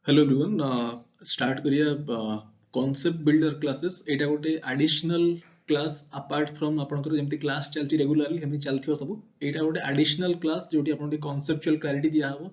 Hello everyone start करिया concept builder classes एटा गोटे additional class apart from आपनकर जेमति class चलची regularly हम चलथियो सब एटा गोटे एडिशनल क्लास जोटी आपन कॉन्सेप्चुअल क्लैरिटी दिया हबो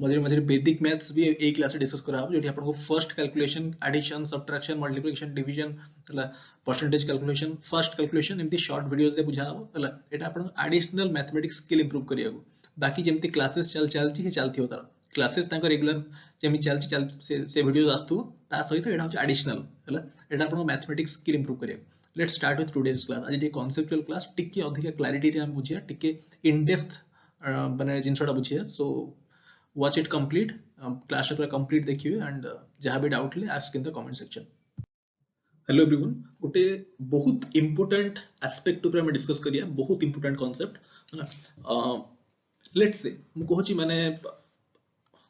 मझे मझे बेसिक मैथ्स भी ए क्लास डिस्कस करा हबो जोटी आपन first calculation addition subtraction multiplication division हला परसेंटेज कैलकुलेशन फर्स्ट कैलकुलेशन एमती शॉर्ट वीडियोस रे बुझा हबो हला एटा आपन एडिशनल मैथमेटिक्स स्किल इंप्रूव करियागो बाकी जेमति क्लासेस चलची चलथियो तार क्लासेस तांको रेगुलर जेमि चलची चल से वीडियोस आस्तु ता सहित एटा होच एडिशनल हला एटा आपन मैथमेटिक्स स्किल इंप्रूव करिया let's start with today's class आज ये कॉन्सेप्चुअल क्लास टिके अधिक क्लैरिटी रे हम बुझिया टिके इन डेप्थ माने जिनसटा बुझिया so watch it complete class पूरा कंप्लीट देखिए एंड जहां भी डाउट ले ask in the comment section hello everyone गोटे बहुत इंपोर्टेंट एस्पेक्ट ऊपर हम डिस्कस करिया बहुत इंपोर्टेंट कांसेप्ट हला लेट्स से मु कहूची माने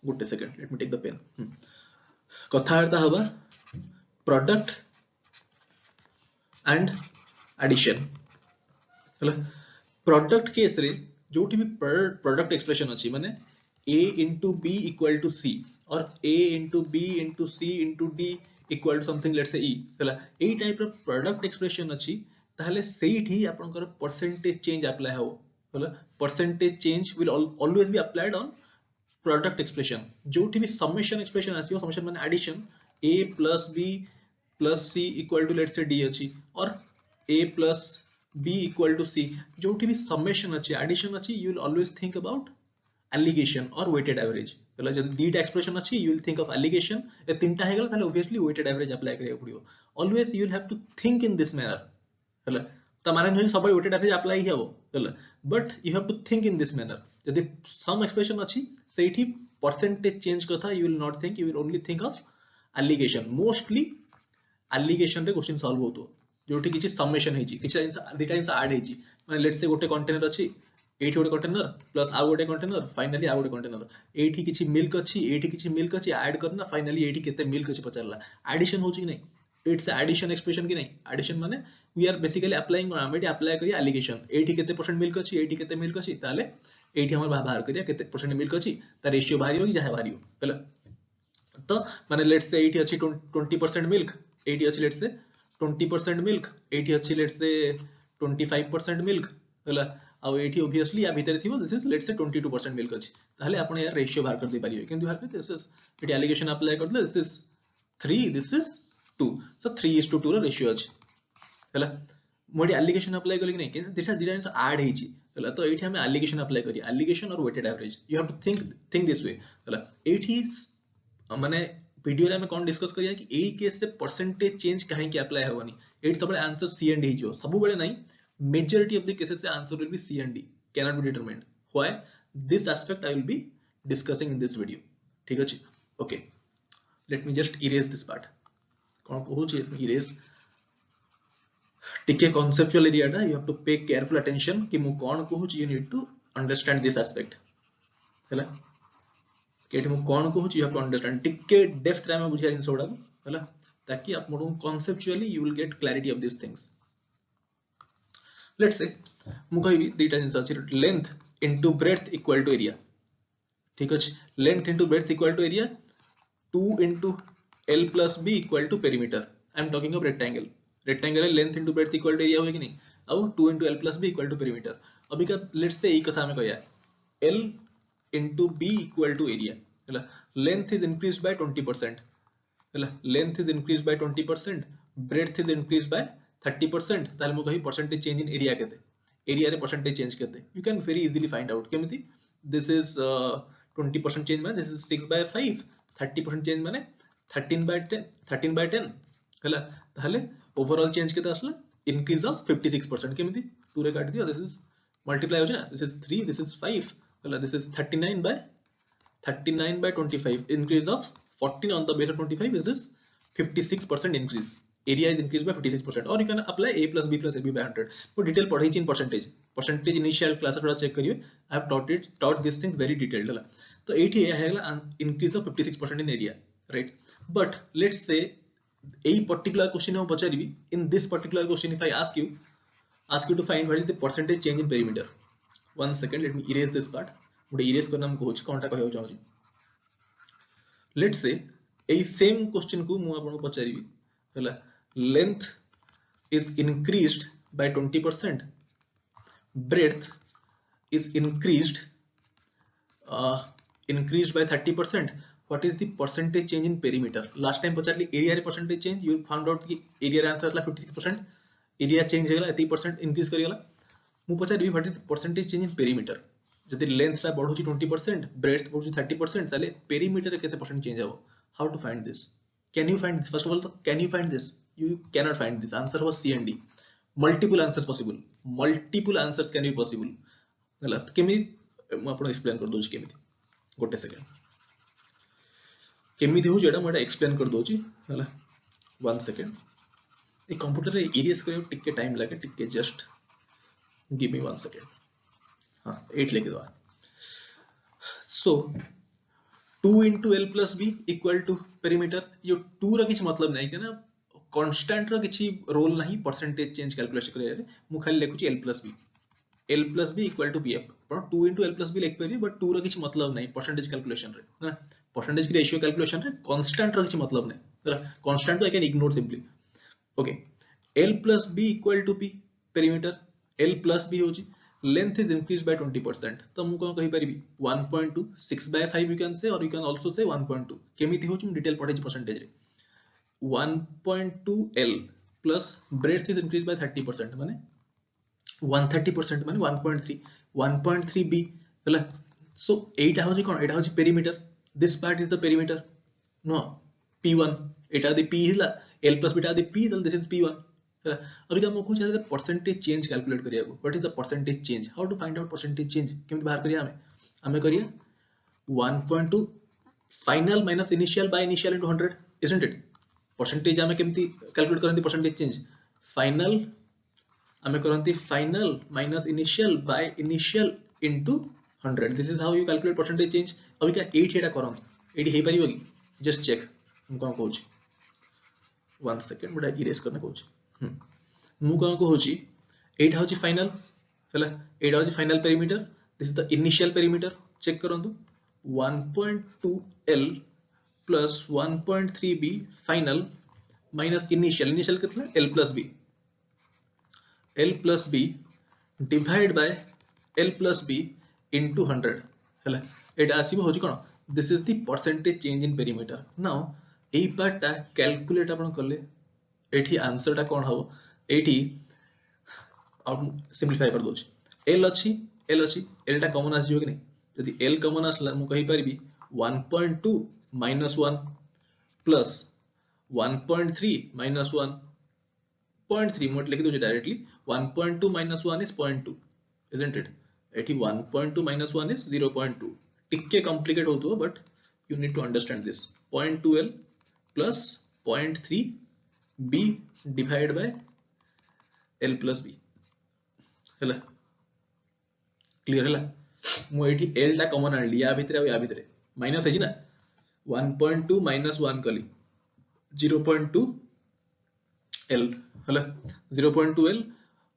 गोटे second let me take the pen कथावार्ता हवा प्रोडक्ट एंड एडिशन हला प्रोडक्ट केस रे जोठी भी प्रोडक्ट एक्सप्रेशन अछि माने a into b equal to c or a into b into c into d equal to something let's say e हला एई टाइप रो प्रोडक्ट एक्सप्रेशन अछि ताहले सेइठी आपनकर परसेंटेज चेंज अप्लाई हो हला percentage change will always be applied on product expression जोठी भी समेशन एक्सप्रेशन आसीयो समेशन माने addition a plus b plus c equal to let's say d अछि और a plus b equal to c जोठी भी summation अछि एडिशन अछि you will always think about alligation or weighted average मतलब जब दीटा expression अछि you will think of alligation ए तीनटा हे गेल ताले obviously weighted average अप्लाई करिया पड़ियो always you will have to think in this manner हला त माने नहि सब weighted average अप्लाई ही हबो हला but you have to think in this manner यदि सम एक्सप्रेशन अछि सेठी परसेंटेज चेंज कथा you will not think you will only think of alligation mostly alligation रे क्वेश्चन सॉल्व होतो जोठी किछि समेशन हेची किछि दीटा जिंस ऐड हेची माने लेट्स से गोटे कंटेनर अछि एठी गोटे कंटेनर प्लस आ गोटे कंटेनर फाइनली आ गोटे कंटेनर एठी किछि मिल्क अछि ऐड करना फाइनली एठी केते मिल्क अछि पचारला एडिशन होची कि नहीं इट्स एडिशन एक्सप्रेशन कि नहीं एडिशन माने वी आर बेसिकली अप्लाइंग आमेटी अप्लाई करिया एलिगेशन एठी केते परसेंट मिल्क अछि ताले एठी हमर बाहर करिया केते परसेंट मिल्क अछि ता रेशियो भारियो कि जहा भारियो हला तो माने लेट्स से एठी अछि 20% मिल्क एठी अछि लेट्स से 20% मिल्क एठी अछि लेट्स से 25% मिल्क हला आउ एठी ऑब्वियसली या भीतर थिबो this is let's say 22% milk अछि ताहले आपण यार रेशियो बाहर कर दे पारियो किंतु बाहर करते दिस इज एठी एलिगेशन अप्लाई कर दे this is 3 this is 2 so 3:2 रो रेशियो अछि हला मोडी एलिगेशन अप्लाई करले कि नहीं कि दिस डिजाइन ऐड हेची हला तो एठी हम एलिगेशन अप्लाई करी एलिगेशन और weighted average you have to think this way हला एठी माने वीडियो रे हम कोन डिस्कस करिया कि एई केस से परसेंटेज चेंज काहे कि अप्लाई होवनी एट सब आंसर सी एंड डी जो सब बेले नहीं majority of the cases the answer will be C and D cannot be determined why this aspect I will be discussing in this video ठीक अछि okay let me just erase this part कोन कहू छी erase टिके conceptual area टा you have to pay careful attention कि मु कोन कहू छी you need to understand this aspect हैला केठी मु कोन कहू छी you have to understand टिके डेप्थ रे हम बुझिया जिंस ओडा हैला ताकि आप मोडू conceptually you will get clarity of these things let's say मु कहबी दीटा जिंस अछि length into breadth equal to area ठीक अछि length into breadth equal to area 2 into L plus B equal to perimeter I am talking of rectangle length into breadth equal to area होय कि नहीं अब 2 into L plus B equal to perimeter अभी का let's say ई कथा हमें कहया L into B equal to area हला length is increased by 20% हला length is increased by 20% breadth is increased by 30% ताले मु कहि परसेंटेज चेंज इन एरिया केते एरिया रे परसेंटेज चेंज केते you can very easily find out केमिति दिस इज 20% चेंज माने दिस इज 6/5 30% चेंज माने 13/10 हला ताले ओवरऑल चेंज केते असला इंक्रीज ऑफ 56% केमिति 2 रे काट दियो दिस इज मल्टीप्लाई हो जाना दिस इज 3 दिस इज 5 हला this is 39/25 increase of 14 on the base of 25 this is 56% increase area is increased by 56% or you can apply a plus b plus ab by 100 but detail पढ़ाई इन percentage initial class थोड़ा check करियो I have taught these things very detailed हला तो 80 है increase of 56% in area right but let's say a particular question हम पचारिबी in this particular question if I ask you to find what is the percentage change in perimeter one second let me erase this part मुझे erase करना हम कहूछ कोनटा कहयो चाहूची let's say A same question को मु आपन पचारिबी हला length is increased by 20%, breadth is increased by 30%. What is the percentage change in perimeter? Last time पचारली area रे percentage change, you found out कि area रे answer असला 56%, area change हेगला 80% increase करिगला. मु पचारली what is the percentage change in perimeter? जदि length टा बढ़ुची 20%, breadth बढ़ुची 30%, ताले perimeter रे केते percent change हबो? How to find this? Can you find this? First of all, can you find this? You cannot find this. Answer was C and D. Multiple answers possible. Multiple answers can be possible. ହେଲା केमी मु आपन explain कर दोची केमी गोटे second केमी हो जेडा मोडा explain कर दोची होला 1 सेकंड ए कंप्यूटर रे इरेज करे टिके टाइम लागे टिके जस्ट गिव मी 1 सेकंड हां 8 लिख दो सो 2 into L plus B equal to perimeter यो 2 रा किछ मतलब नहीं के ना कांस्टेंट रा किछ रोल नहीं परसेंटेज चेंज कैलकुलेट करे रे मु खाली लिखुची L plus B equal to PF पर 2 into L plus B लिख परिबे बट 2 रा किछ मतलब नहीं परसेंटेज कैलकुलेशन रे ना परसेंटेज की रेशियो कैलकुलेशन रे कांस्टेंट रा किछ मतलब नहीं कांस्टेंट तो I can ignore simply okay L plus B equal to P perimeter L plus B होची length is increased by 20% तो मु कोन कहि परिबी 1.2 6/5 you can say or you can also say 1.2 केमिति होची मु डिटेल पढै छी परसेंटेज रे 1.2 L plus breadth is increased by 30% माने 130% माने 1.3 B हला सो एटा होची कोन एटा होची perimeter this part is the perimeter no P1 एटा द P हिला L plus beta the P then this is P1 अभी हम कुछ ऐसे परसेंटेज चेंज कैलकुलेट करिया को what is the percentage change how to find out percentage change केमति बाहर करिया हमें करिया 1.2 final minus initial by initial into 100 isn't it percentage हमें केमति कैलकुलेट करंती परसेंटेज चेंज फाइनल हमें करंती final minus initial by initial into 100 this is how you calculate percentage change अभी क्या 8 एटा करंत 8 हे परियो कि जस्ट चेक हम कोन कहूची 1 सेकंड बड़ा इरेज करना कहूची मु कोन कहूची एटा होची फाइनल हला एटा होची final perimeter this is the initial perimeter check करंतु 1.2 L plus 1.3 B final minus initial कितना L plus B divide by L plus B into 100 हला एटा आसीबो होची कोन this is the percentage change in perimeter now एई part ता calculate आपण करले एठी आंसर ता कोन हो एठी आउट सिंपलीफाई कर दोछ L अछि L ता कॉमन आसी जो कि नहीं यदि L कॉमन आसला मु कहि परबी 1.2 minus 1 plus 1.3 minus 1 0.3 मोट लिख दो directly 1.2 minus 1 is 0.2 isn't it एठी 1.2 minus 1 is 0.2 टिके कॉम्प्लिकेट होतो but you need to understand this 0.2 L plus 0.3 B divided by L plus B हैला क्लियर हैला मु एठी L टा कॉमन आनली या भितरे माइनस है ना 1.2 minus 1 कली 0.2 L हैला 0.2 L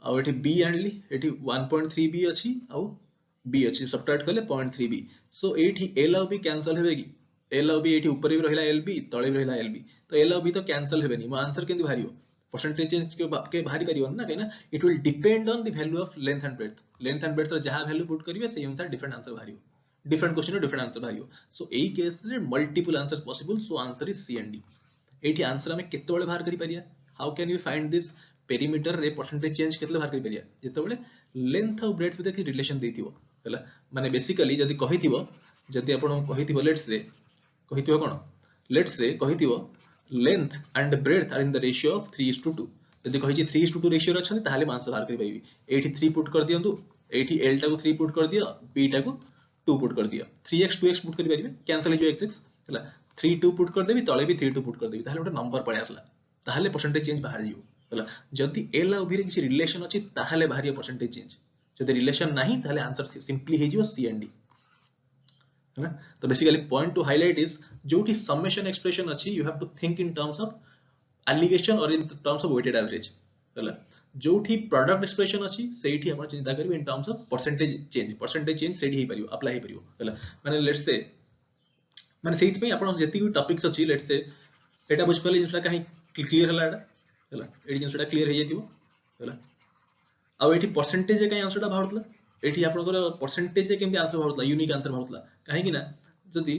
आ एठी B आनली एठी 1.3 B अछि आ B अछि सबट्रैक्ट करले 0.3 B सो एठी L और B कैंसिल हेबे कि L और B एठी ऊपर भी रहिला LB तळे भी रहिला LB तो L और B तो कैंसिल हेबेनी मो आंसर केंति भारियो परसेंटेज चेंज के भारी परिबन ना कहना it will depend on the value of length and breadth रो जहां वैल्यू पुट करिवे से अनुसार डिफरेंट आंसर भारियो डिफरेंट क्वेश्चन रो डिफरेंट आंसर भारियो सो एई केस रे multiple answers possible so answer is C and D एठी आंसर हमें केते बेले बाहर करि परिया how can you find this perimeter रे परसेंटेज चेंज केते बाहर करि परिया जेते बेले लेंथ और ब्रेड्थ विथ रिलेशन देथिबो हला माने बेसिकली जदी कहिथिबो जदी आपण कहिथिबो let's say कहिथिबो length and breadth are in the ratio of 3:2 यदि कहि 3:2 रेशियो रे अछन ताहाले आंसर बाहर करि पाइबी एठी 3 पुट कर दियंतु एठी L टा को 3 पुट कर दियो B टा को 2 पुट कर दियो 3x 2x पुट करि पारिबे कैंसिल हो जो x हला 3 2 पुट कर देबी तळे भी 3 2 पुट कर देबी ताहाले ओटा नंबर पळे आसला ताहाले परसेंटेज चेंज बाहर जियो हला जदी L और B रे किछि रिलेशन अछि ताहाले बाहर परसेंटेज चेंज जदी रिलेशन नाही ताहाले आंसर सिंपली हे जियो C and D है ना तो basically point to highlight is जोठी समेशन एक्सप्रेशन अछि you have to think in terms of alligation और in terms of weighted average हला जोठी प्रोडक्ट एक्सप्रेशन अछि सेठी हम चिंता करबे in terms of percentage change सेठी हे परियो अप्लाई हे परियो हला माने लेट्स से माने सेहि पे आपण जेति भी टॉपिक्स अछि लेट्स से एटा बुझ पले जिनसा काहे क्लियर हला एटा हला एडी जिनसा क्लियर हे जतिबो हला आ एठी परसेंटेज काहे आंसर टा बाहरतला एठी आपनकर परसेंटेज केमति आंसर बाहरतला यूनिक आंसर बाहरतला काहे कि ना जदी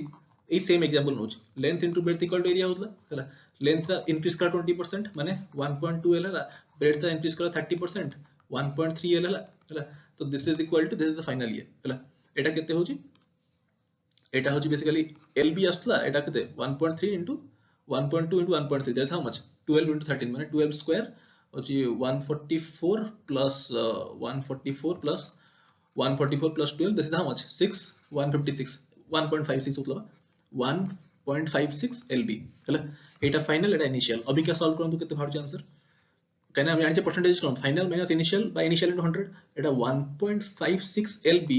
ए सेम एग्जांपल नोच length into breadth equal to area होतला हला लेंथ इंक्रीज कर 20% माने 1.2 एल हला ब्रेड्थ इंक्रीज कर 30% 1.3 एल हला तो this is equal to this is the final ये हला एटा केते होची एटा होची बेसिकली एलबी आस्तला एटा केते 1.3 into 1.2 into 1.3 that's how much 12 into 13 माने 12 स्क्वायर होची 144 plus 144 plus 144 plus 12 this is how much 6 156 1.56 मतलब 1.56 lb हला एटा फाइनल एटा इनिशियल अभी क्या सॉल्व करंतु केते भार आंसर कहना हम जानि percentage cone final minus initial by initial into 100 Etah 1.56 lb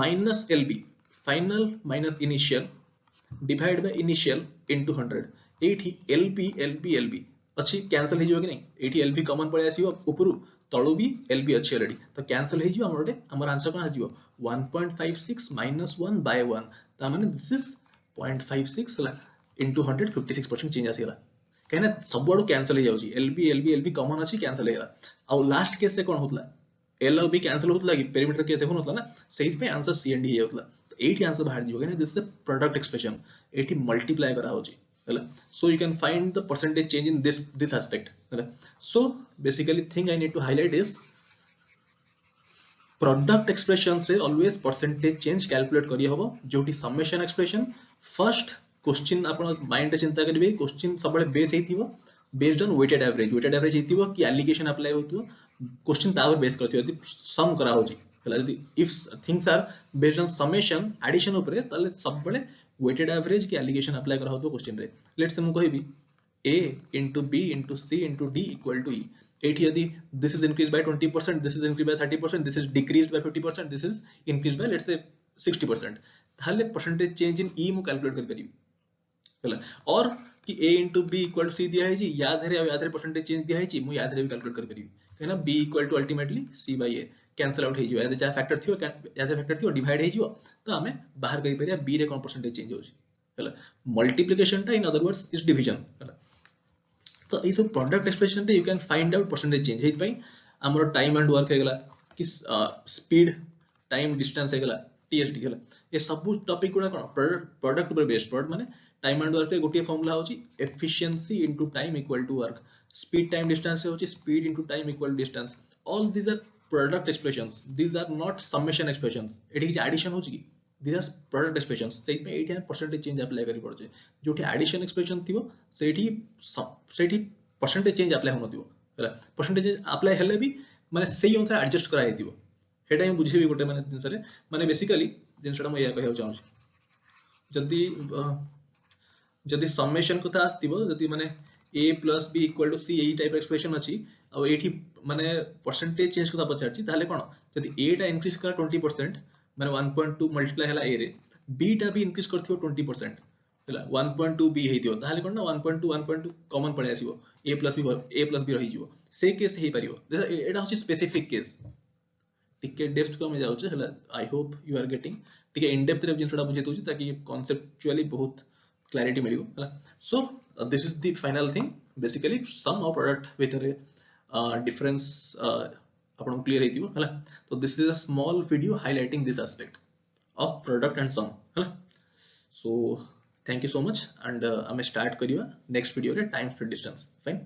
minus lb final minus initial divide by initial into 100 एठी lb lb lb अछि कैंसिल हे जिवो कि नहीं एठी lb कॉमन पळे आसीबो ऊपरु तळु भी lb अछि ऑलरेडी तो कैंसिल हे जिवो हमर आंसर कोन आसीबो 1.56 minus 1 by 1 ता माने दिस इज 0.56 हला into 100 56% चेंज आसीला कहना सब बडो कैंसिल हे जाउची lb lb lb कॉमन अछि कैंसिल हेला आ लास्ट केस से कोन होतला एल और बी कैंसिल होतला कि पेरीमीटर केस होन होतला ना सेही पे आंसर सी एंड डी हे होतला तो एठी आंसर बाहर दियो कहना दिस इज प्रोडक्ट एक्सप्रेशन एठी मल्टीप्लाई करा होची हला so you can find the percentage change in this aspect हला so basically thing I need to highlight is product expression से ऑलवेज परसेंटेज चेंज कैलकुलेट करी हबो जोटी समेशन एक्सप्रेशन फर्स्ट क्वेश्चन आपण माइंड चिंता करिवे क्वेश्चन सबले बेस हेतिबो बेस्ड ऑन वेटेड एवरेज हेतिबो कि एलिगेशन अप्लाई होतो क्वेश्चन तावर बेस करथियो यदि सम करा होची हला यदि if things are based on summation addition ऊपर तले सबले वेटेड एवरेज कि एलिगेशन अप्लाई करा होतो क्वेश्चन रे लेट्स से मु कहिबी a into b into c into d equal to e एठी यदि this is increased by 20% this is increased by 30% this is decreased by 50% this is increased by let's say 60% ताले percentage change इन e मु calculate कर करिवि हला और कि a into b equal to c दिया है जी याद है परसेंटेज चेंज दिया है जी मु याद है कैलकुलेट कर करिवि कहना b equal to ultimately c by a cancel out हे जिवो यदि जा फैक्टर थियो डिवाइड हे जिवो तो हमें बाहर करि परिया b रे कोन परसेंटेज चेंज होची हला मल्टीप्लिकेशन टा in other words is division हला तो ये सब प्रोडक्ट एक्सप्रेशन टे you can find out percentage change हेत पई हमरो टाइम एंड वर्क हेगला कि स्पीड टाइम डिस्टेंस हेगला टीएसडी हला ये सब टॉपिक गुडा कोन प्रोडक्ट पर बेस्ड प्रोडक्ट माने टाइम एंड वर्क रे गोटे फार्मूला होची efficiency into time equal to work speed time distance होची speed into time equal distance all these are product expressions these are not summation expressions एठी addition होची कि these are product expressions से पे 80% change apply करी पड़छे जोठी addition expression थिवो सेठी percentage change apply होनो दिवो हला परसेंटेज अप्लाई हेले भी माने सेही अनुसार एडजस्ट करा हे दिवो हेटा हम बुझेबी गोटे माने जिंस रे माने बेसिकली जिंसटा म या कहौ चाहू जदी समेशन कथा आस्तिबो जदी माने a plus b equal to c AE type expression अछि आ एठी माने परसेंटेज चेंज कथा पचारछि ताले कोन जदी a टा इंक्रीज कर 20% माने 1.2 मल्टीप्लाई हला a रे b टा भी इंक्रीज करथियो 20% हला 1.2 b हेतियो ताले कोन ना 1.2 कॉमन पळे आसीबो a plus b रहि जिवो से केस हे परियो एटा होछि स्पेसिफिक केस टिके डेप्थ को हम जाउ छ हला I hope you are getting टिके इन डेप्थ रे जिनसडा बुझे दोछि ताकि कांसेप्चुअली बहुत क्लैरिटी मिलियो हला so this is the final thing basically sum of product with difference आपन क्लियर हेतियो हला तो this is a small video highlighting this aspect of product and sum हला so thank you so much and हमें start करिवा next video रे time speed distance fine.